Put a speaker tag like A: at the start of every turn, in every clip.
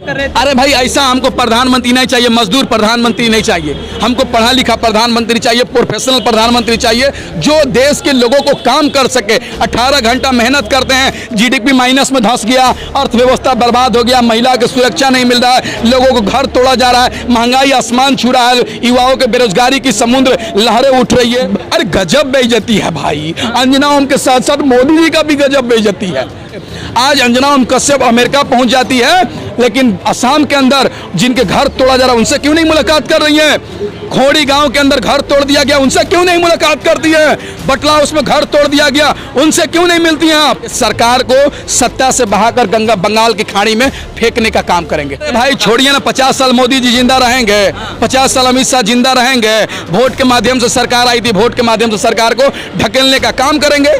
A: अरे भाई, ऐसा हमको प्रधानमंत्री नहीं चाहिए, मजदूर प्रधानमंत्री नहीं चाहिए। हमको पढ़ा लिखा प्रधानमंत्री चाहिए, प्रोफेशनल प्रधानमंत्री चाहिए, जो देश के लोगों को काम कर सके। 18 घंटा मेहनत करते हैं, जीडीपी माइनस में धंस गया, अर्थव्यवस्था बर्बाद हो गया, महिला की सुरक्षा नहीं मिल रहा है, लोगों को घर तोड़ा जा रहा है, महंगाई आसमान छू रहा है, युवाओं के बेरोजगारी की समुद्र लहरें उठ रही है। अरे गजब बेइज्जती है भाई। अंजना ओम के साथ साथ मोदी जी का भी गजब बेइज्जती है। आज अंजना ओम कश्यप अमेरिका पहुंच जाती है, लेकिन असम के अंदर जिनके घर तोड़ा जा रहा है उनसे क्यों नहीं मुलाकात कर रही है? खोड़ी गांव के अंदर घर तोड़ दिया गया, उनसे क्यों नहीं मुलाकात करती है? बटला उसमें घर तोड़ दिया गया, उनसे क्यों नहीं मिलती हैं आप? सरकार को सत्ता से बहाकर गंगा बंगाल की खाड़ी में फेंकने का काम करेंगे। भाई छोड़िए ना, 50 साल मोदी जी जिंदा रहेंगे, 50 साल अमित शाह जिंदा रहेंगे। वोट के माध्यम से सरकार आई थी, वोट के माध्यम से सरकार को ढकेलने का काम करेंगे,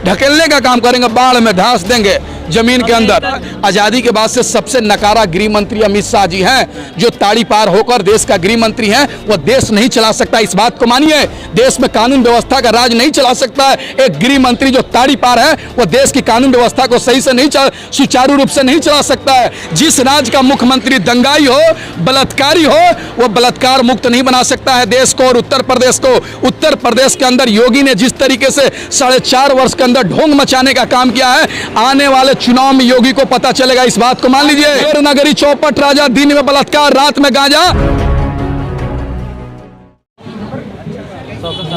A: ढकेलने का काम करेंगे, बाढ़ में धंस देंगे जमीन के अंदर। आजादी के बाद से सबसे नकारा गृह मंत्री अमित शाह जी हैं, जो ताड़ी पार होकर देश का गृह मंत्री हैं। वो देश नहीं चला सकता, इस बात को मानिए। देश में कानून व्यवस्था का राज नहीं चला सकता है एक गृह मंत्री जो ताड़ी पार है। वो देश की कानून व्यवस्था को सही से नहीं सुचारू रूप से नहीं चला सकता है। जिस राज्य का मुख्यमंत्री दंगाई हो, बलात्कारी हो, वो बलात्कार मुक्त नहीं बना सकता है देश को और उत्तर प्रदेश को। उत्तर प्रदेश के अंदर योगी ने जिस तरीके से 4.5 वर्ष के अंदर ढोंग मचाने का काम किया है, आने वाले चुनाव में योगी को पता चलेगा, इस बात को मान लीजिए। नगरी चौपट राजा, दिन में बलात्कार, रात में गांजा।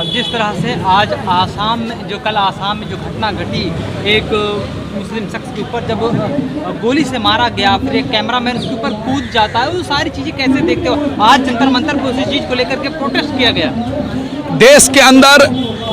B: जिस तरह से आज आसाम में कल आसाम में जो घटना घटी, एक मुस्लिम शख्स के ऊपर जब गोली से मारा गया, फिर एक कैमरामैन उसके ऊपर कूद जाता है, वो सारी चीज़ें कैसे देखते हो? आज जंतर मंतर पर उसी चीज़ को लेकर के प्रोटेस्ट किया गया।
A: देश के अंदर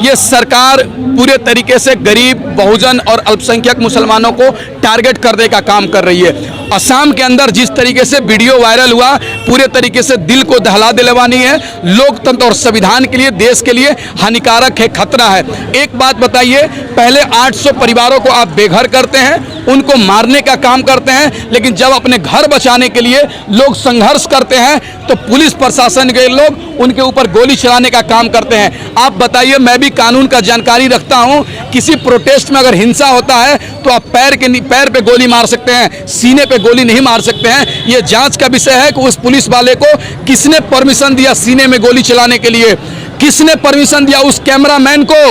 A: ये सरकार पूरे तरीके से गरीब, बहुजन और अल्पसंख्यक मुसलमानों को टारगेट करने का काम कर रही है। असम के अंदर जिस तरीके से वीडियो वायरल हुआ, पूरे तरीके से दिल को दहला दिलवानी है। लोकतंत्र और संविधान के लिए, देश के लिए हानिकारक है, खतरा है। एक बात बताइए, पहले 800 परिवारों को आप बेघर करते हैं, उनको मारने का काम करते हैं, लेकिन जब अपने घर बचाने के लिए लोग संघर्ष करते हैं तो पुलिस प्रशासन के लोग उनके ऊपर गोली चलाने का काम करते हैं। आप बताइए, मैं भी कानून का जानकारी रखता हूं, किसी प्रोटेस्ट में अगर हिंसा होता है तो आप पैर पे गोली मार सकते हैं, सीने पे गोली नहीं मार सकते हैं। ये जांच का विषय है कि उस पुलिस वाले को किसने परमिशन दिया सीने में गोली चलाने के लिए, किसने परमिशन दिया उस कैमरामैन को,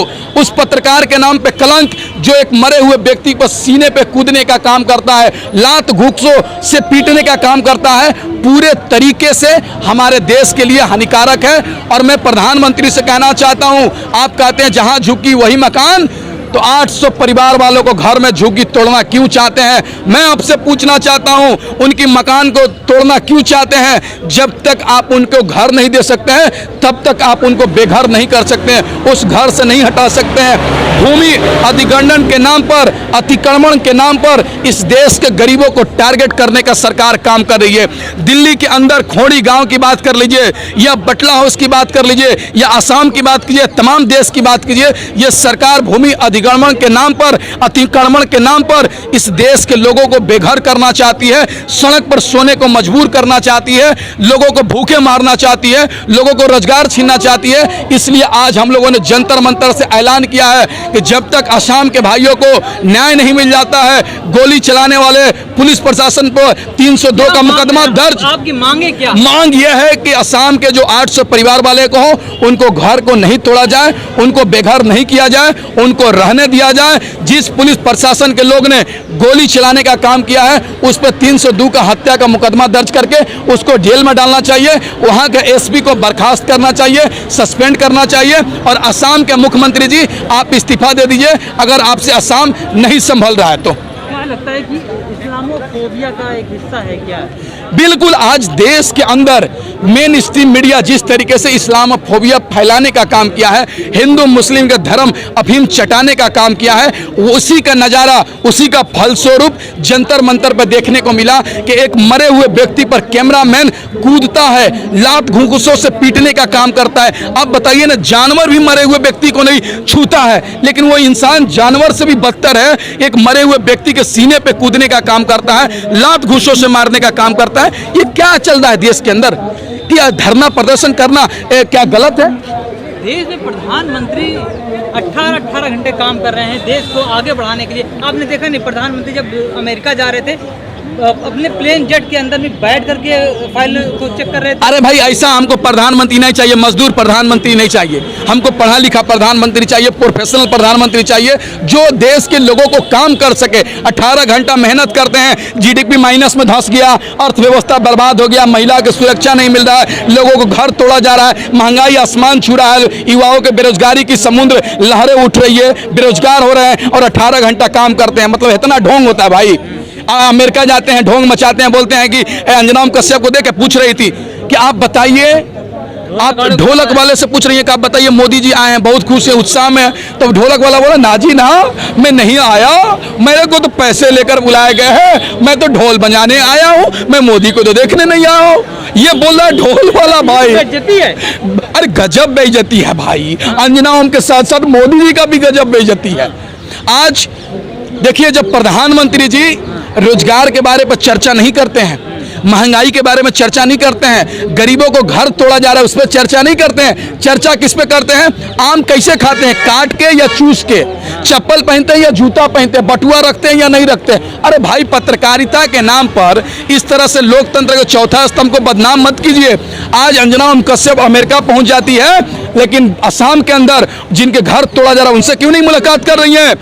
A: उस पत्रकार के नाम पे कलंक, जो एक मरे हुए व्यक्ति को सीने पे कूदने का काम करता है, लात घूंसों से पीटने का काम करता है, पूरे तरीके से हमारे देश के लिए हानिकारक है। और मैं प्रधानमंत्री से कहना चाहता हूं, आप कहते हैं जहां झुकी वही मकान, तो 800 परिवार वालों को घर में झुग्गी तोड़ना क्यों चाहते हैं? मैं आपसे पूछना चाहता हूं, उनकी मकान को तोड़ना क्यों चाहते हैं? जब तक आप उनको घर नहीं दे सकते हैं, तब तक आप उनको बेघर नहीं कर सकते हैं, उस घर से नहीं हटा सकते हैं। भूमि अधिग्रहण के नाम पर, अतिक्रमण के नाम पर इस देश के गरीबों को टारगेट करने का सरकार काम कर रही है। दिल्ली के अंदर खोड़ी गाँव की बात कर लीजिए, या बटला हाउस की बात कर लीजिए, या आसाम की बात कीजिए, तमाम देश की बात कीजिए, यह सरकार भूमि अधिग्रहण के नाम पर, अतिक्रमण के नाम पर इस देश के लोगों को बेघर करना चाहती है, सड़क पर सोने को मजबूर करना चाहती है, लोगों को भूखे मारना चाहती है, लोगों को रोजगार छीनना चाहती है। इसलिए आज हम लोगों ने जंतर मंतर से ऐलान किया है कि जब तक असम के भाइयों को न्याय नहीं मिल जाता है, गोली चलाने वाले पुलिस प्रशासन पर 302 का मुकदमा दर्ज।
B: आपकी मांगे क्या?
A: मांग यह है कि असम के जो 800 परिवार वाले को हो, उनको घर को नहीं तोड़ा जाए, उनको बेघर नहीं किया जाए, उनको रहने दिया जाए। जिस पुलिस प्रशासन के लोग ने गोली चलाने का काम किया है, उस पर 302 का हत्या का मुकदमा दर्ज करके उसको जेल में डालना चाहिए, वहां के एसपी को बर्खास्त करना चाहिए, सस्पेंड करना चाहिए। और असम के मुख्यमंत्री जी, आप इस्तीफा दे दीजिए अगर आपसे असम नहीं संभल रहा है तो।
B: क्या लगता है कि इस्लामोफोबिया का एक हिस्सा है क्या?
A: बिल्कुल, आज देश के अंदर मेन स्ट्रीम मीडिया जिस तरीके से इस्लामोफोबिया फैलाने का काम किया है, हिंदू मुस्लिम के धर्म अफीम चटाने का काम किया है, उसी का नज़ारा, उसी का फलस्वरूप जंतर मंतर पर देखने को मिला कि एक मरे हुए व्यक्ति पर कैमरामैन कूदता है, लात घूंसों से पीटने का काम करता है। अब बताइए ना, जानवर भी मरे हुए व्यक्ति को नहीं छूता है, लेकिन वो इंसान जानवर से भी बदतर है, एक मरे हुए व्यक्ति के सीने पे कूदने का काम करता है, लात घूंसों से मारने का काम करता है। ये क्या चल रहा है देश के अंदर? क्या धरना प्रदर्शन करना क्या गलत है?
B: देश में प्रधानमंत्री 18 घंटे काम कर रहे हैं देश को आगे बढ़ाने के लिए। आपने देखा नहीं, प्रधानमंत्री जब अमेरिका जा रहे थे, अपने प्लेन जेट के अंदर में बैठ करके फाइल को चेक कर रहे थे।
A: अरे भाई ऐसा हमको प्रधानमंत्री नहीं चाहिए, मजदूर प्रधानमंत्री नहीं चाहिए, हमको पढ़ा लिखा प्रधानमंत्री चाहिए, प्रोफेशनल प्रधानमंत्री चाहिए जो देश के लोगों को काम कर सके। 18 घंटा मेहनत करते हैं, जीडीपी माइनस में धंस गया, अर्थव्यवस्था बर्बाद हो गया, महिला की सुरक्षा नहीं मिल रहा है, लोगों को घर तोड़ा जा रहा है, महंगाई आसमान छू रहा है, युवाओं के बेरोजगारी की समुद्र लहरें उठ रही है, बेरोजगार हो रहे हैं और 18 घंटा काम करते हैं। मतलब इतना ढोंग होता है भाई। अमेरिका जाते हैं, ढोंग मचाते हैं, बोलते हैं कि अंजना कश्यप को देख के पूछ रही थी कि आप बताइए, आप ढोलक वाले से पूछ रही है कि आप बताइए मोदी जी आए हैं, बहुत खुश है, उत्साह में। तो ढोलक वाला बोला ना जी ना, मैं नहीं आया, मेरे को तो पैसे लेकर बुलाए गए हैं, मैं तो ढोल बजाने आया हूँ, मैं मोदी को तो देखने नहीं आया हूँ। ये बोल रहा है ढोल वाला भाई।
B: बेइज्जती है।
A: अरे गजब बेइज्जती है भाई। अंजना ओम के साथ साथ मोदी जी का भी गजब बेइज्जती है। आज देखिए, जब प्रधानमंत्री जी रोजगार के बारे पर चर्चा नहीं करते हैं, महंगाई के बारे में चर्चा नहीं करते हैं, गरीबों को घर तोड़ा जा रहा है उस पर चर्चा नहीं करते हैं, चर्चा किस पे करते हैं? आम कैसे खाते हैं, काट के या चूस के, चप्पल पहनते हैं या जूता पहनते हैं, बटुआ रखते हैं या नहीं रखते हैं। अरे भाई, पत्रकारिता के नाम पर इस तरह से लोकतंत्र के चौथा स्तंभ को बदनाम मत कीजिए। आज अंजना ओम कश्यप अमेरिका पहुंच जाती है, लेकिन असम के अंदर जिनके घर तोड़ा जा रहा है उनसे क्यों नहीं मुलाकात कर रही है?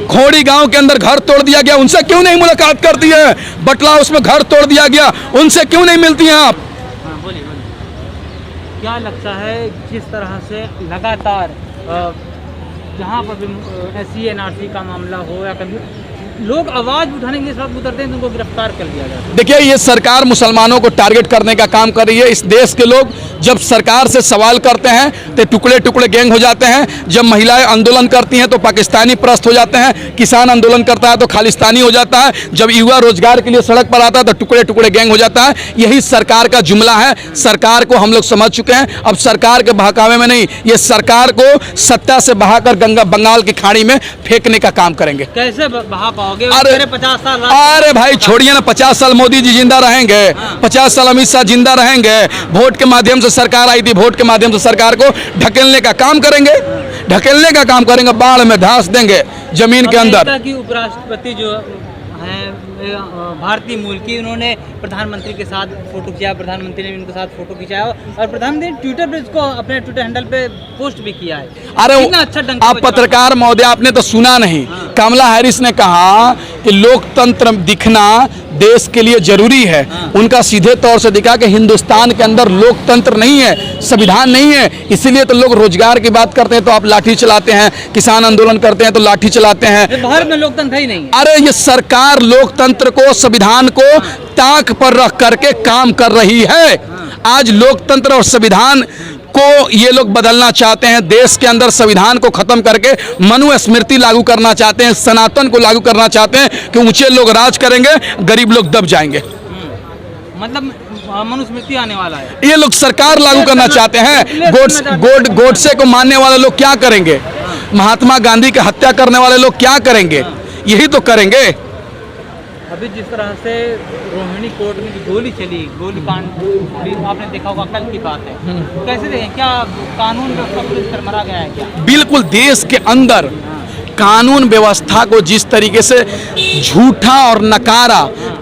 A: खोड़ी गांव के अंदर घर तोड़ दिया गया, उनसे क्यों नहीं मुलाकात करती है? बटला उसमें घर तोड़ दिया गया, उनसे क्यों नहीं मिलती हैं आप?
B: हाँ, बोलिए। क्या लगता है जिस तरह से लगातार जहाँ पर भी SC NRC का मामला हो या कभी लोग आवाज उठाने के लिए सब उतरते हैं तो उनको गिरफ्तार कर लिया जाता है।
A: देखिए, ये सरकार मुसलमानों को टारगेट करने का काम कर रही है। इस देश के लोग जब सरकार से सवाल करते हैं तो टुकड़े टुकड़े गैंग हो जाते हैं। जब महिलाएं आंदोलन करती हैं तो पाकिस्तानी प्रस्त हो जाते हैं, किसान आंदोलन करता है तो खालिस्तानी हो जाता है, जब युवा रोजगार के लिए सड़क पर आता है तो टुकड़े टुकड़े गैंग हो जाता है। यही सरकार का जुमला है। सरकार को हम लोग समझ चुके हैं। अब सरकार के बहकावे में नहीं, ये सरकार को सत्ता से बहाकर बंगाल की खाड़ी में फेंकने का काम करेंगे।
B: कैसे बहा पाओगे?
A: अरे
B: 50 साल
A: अरे भाई छोड़िए ना, 50 साल मोदी जी जिंदा रहेंगे, 50 साल अमित शाह जिंदा रहेंगे। वोट के माध्यम से सरकार आई थी, वोट के माध्यम से सरकार को ढकेलने का काम करेंगे, ढकेलने का काम करेंगे, बाढ़ में धंस देंगे जमीन के अंदर।
B: अमेरिका की उपराष्ट्रपति जो हैं भारतीय मूल की, उन्होंने प्रधानमंत्री के साथ फोटो किया, प्रधानमंत्री ने उनके साथ फोटो खिंचाया और प्रधानमंत्री ने ट्विटर पे इसको अपने ट्विटर हैंडल पे पोस्ट भी किया है।
A: अरे
B: कितना अच्छा ढंग से
A: आप पत्रकार महोदय, आपने तो सुना नहीं, कमला हैरिस ने कहा कि लोकतंत्र दिखना देश के लिए जरूरी है। उनका सीधे तौर से दिखा कि हिंदुस्तान के अंदर लोकतंत्र नहीं है, संविधान नहीं है, इसीलिए तो लोग रोजगार की बात करते हैं तो आप लाठी चलाते हैं, किसान आंदोलन करते हैं तो लाठी चलाते हैं।
B: भारत में लोकतंत्र ही नहीं है।
A: अरे ये सरकार लोकतंत्र को, संविधान को ताक पर रख करके काम कर रही है। आज लोकतंत्र और संविधान को ये लोग बदलना चाहते हैं। देश के अंदर संविधान को खत्म करके मनुस्मृति लागू करना चाहते हैं, सनातन को लागू करना चाहते हैं कि ऊंचे लोग राज करेंगे, गरीब लोग दब जाएंगे।
B: मतलब मनुस्मृति आने वाला है।
A: ये लोग सरकार लागू करना चाहते हैं। गोडसे को मानने वाले लोग क्या करेंगे? महात्मा गांधी की हत्या करने वाले लोग क्या करेंगे? यही तो करेंगे।
B: अभी जिस तरह से रोहिणी कोर्ट में जो गोली चली, गोलीकांड आपने देखा होगा, कल की बात है। कैसे देखें, क्या कानून व्यवस्था पुलिस चरमरा गया है क्या?
A: बिल्कुल, देश के अंदर कानून व्यवस्था को जिस तरीके से झूठा और नकारा,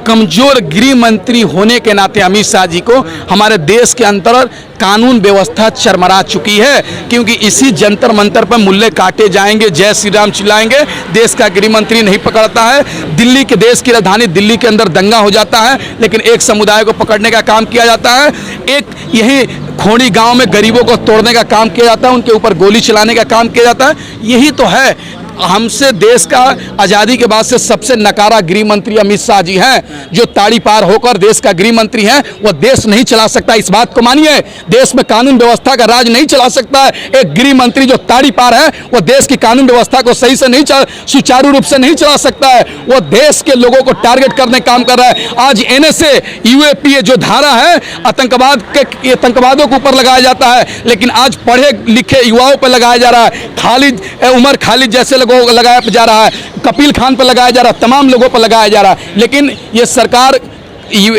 A: कमजोर गृह मंत्री होने के नाते अमित शाह जी को हमारे देश के अंदर कानून व्यवस्था चरमरा चुकी है। क्योंकि इसी जंतर मंतर पर मुल्ले काटे जाएंगे, जय श्री राम चिल्लाएंगे, देश का गृह मंत्री नहीं पकड़ता है। दिल्ली के, देश की राजधानी दिल्ली के अंदर दंगा हो जाता है, लेकिन एक समुदाय को पकड़ने का काम किया जाता है। एक यही खोड़ी गांव में गरीबों को तोड़ने का काम किया जाता है, उनके ऊपर गोली चलाने का काम किया जाता है। यही तो है। हमसे देश का आज़ादी के बाद से सबसे नकारा गृह मंत्री अमित शाह जी हैं, जो ताड़ी पार होकर देश का गृह मंत्री हैं। वह देश नहीं चला सकता, इस बात को मानिए। देश में कानून व्यवस्था का राज नहीं चला सकता है एक गृह मंत्री जो ताड़ी पार है। वह देश की कानून व्यवस्था को सही से नहीं, सुचारू रूप से नहीं चला सकता है। वह देश के लोगों को टारगेट करने का काम कर रहा है। आज NSA UAPA जो धारा है, आतंकवादियों के ऊपर लगाया जाता है, लेकिन आज पढ़े लिखे युवाओं पर लगाया जा रहा है। उमर खालिद जैसे लोगों को लगाया जा रहा है, कपिल खान पर लगाया जा रहा है, तमाम लोगों पर लगाया जा रहा है। लेकिन ये सरकार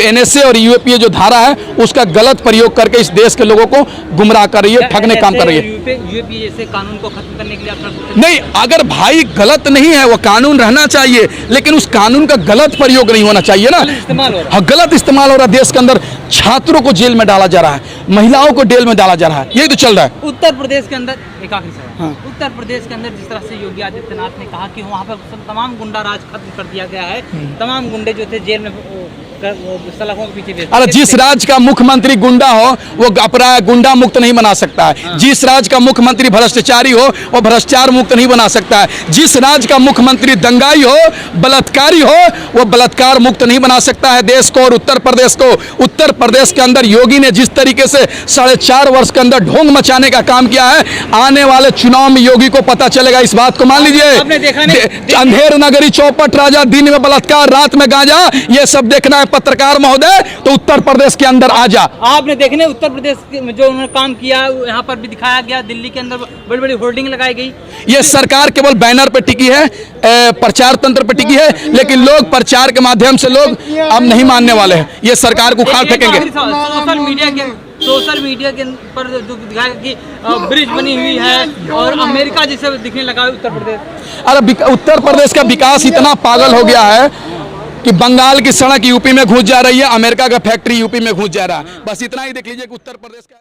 A: NSA और UAPA जो धारा है उसका गलत प्रयोग करके इस देश के लोगों को गुमराह कर रही है, ठगने काम कर रही है।
B: यूएपी जैसे कानून को खत्म करने के लिए आप
A: नहीं, अगर भाई गलत नहीं है, वो कानून रहना चाहिए, लेकिन उस कानून का गलत प्रयोग नहीं होना चाहिए ना।
B: इस्तेमाल हो रहा है।
A: हाँ, गलत इस्तेमाल हो रहा है देश के अंदर। छात्रों को जेल में डाला जा रहा है, महिलाओं को जेल में डाला जा रहा है, यही तो चल रहा है।
B: उत्तर प्रदेश के अंदर एक आखिरी सवाल,
A: हाँ।
B: उत्तर प्रदेश के अंदर जिस तरह से योगी आदित्यनाथ ने कहा कि वहाँ पर तमाम गुंडा राज खत्म कर दिया गया है, तमाम गुंडे जो थे जेल में सलाखों के पीछे भेज दिए।
A: अरे जिस राज्य का मुख्यमंत्री गुंडा हो वो अपराध गुंडा मुक्त नहीं बना सकता है। जिस राज्य का मुख्यमंत्री भ्रष्टाचारी हो वो भ्रष्टाचार मुक्त नहीं बना सकता है। जिस राज्य का मुख्यमंत्री दंगाई हो, बलात्कारी हो, वो बलात्कार मुक्त नहीं बना सकता है देश को और उत्तर प्रदेश को। उत्तर प्रदेश के अंदर योगी ने जिस तरीके से 4.5 वर्ष के अंदर ढोंग मचाने का काम किया है, आने वाले चुनाव में योगी को पता चलेगा, इस बात को मान लीजिए।
B: आपने देखा नहीं?
A: अंधेर नगरी, चौपट राजा, दिन में बलात्कार, रात में गांजा, ये सब देखना है पत्रकार महोदय तो उत्तर प्रदेश के अंदर आ जा।
B: आपने देखने उत्तर प्रदेश में जो उन्होंने काम किया यहाँ पर भी दिखाया गया, दिल्ली के अंदर बड़ी बड़ी होर्डिंग लगाई गई।
A: ये सरकार केवल बैनर पे टिकी है, प्रचार तंत्र पे टिकी है, लेकिन लोग प्रचार के माध्यम से लोग अब नहीं मानने वाले हैं। ये सरकार को उखाड़ फेंकेंगे।
B: सोशल मीडिया के पर जो दिखाया कि ब्रिज बनी हुई है और अमेरिका जैसे दिखने लगा है उत्तर प्रदेश।
A: अरे उत्तर प्रदेश का विकास इतना पागल हो गया है कि बंगाल की सड़क यूपी में घुस जा रही है, अमेरिका का फैक्ट्री यूपी में घुस जा रहा है। बस इतना ही देख लीजिए कि उत्तर प्रदेश का